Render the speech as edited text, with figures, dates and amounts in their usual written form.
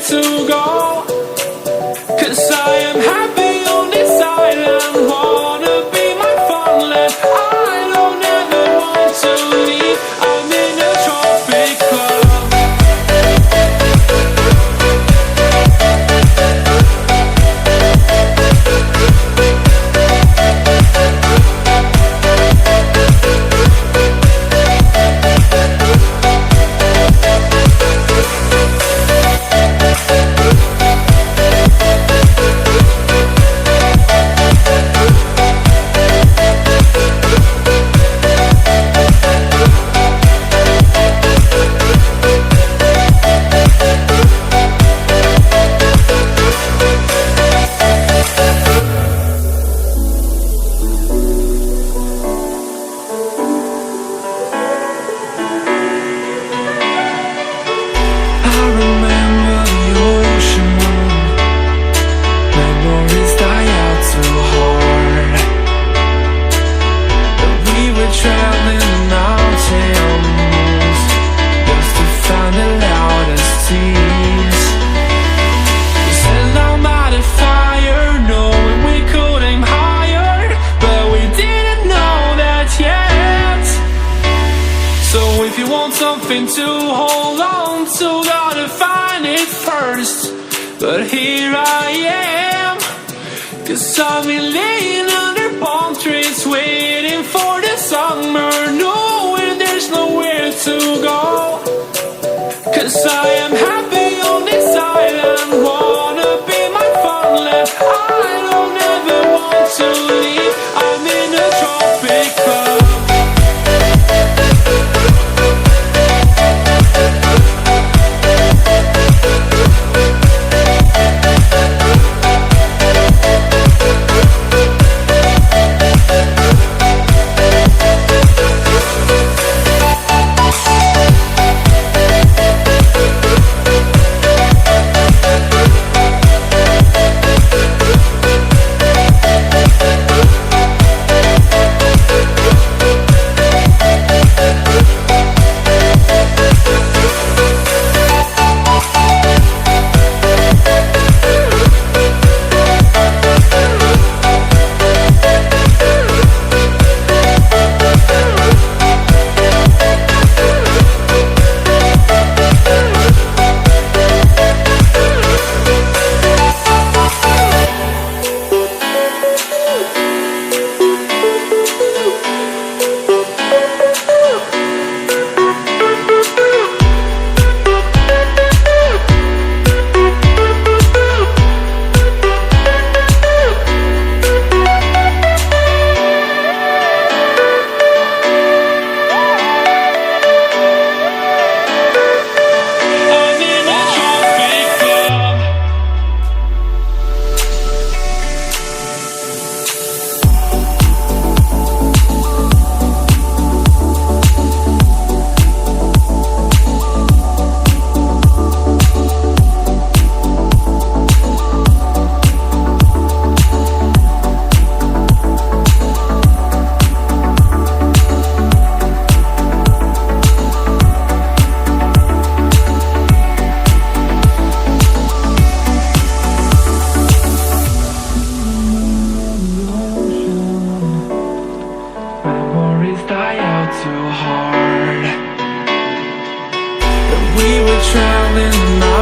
to go. 'Cause I am happy on this island, wanna be my farmland. I don't ever want to leave, I'm in a tropic club. If you want something to hold on to, gotta find it first. But here I am, 'cause I've been laying under palm trees, waiting for the summer, knowing there's nowhere to go. 'Cause I am happy on this island, wanna be my farmland. I don't ever want to leave, I'm in a tropic club. Too hard, but we were traveling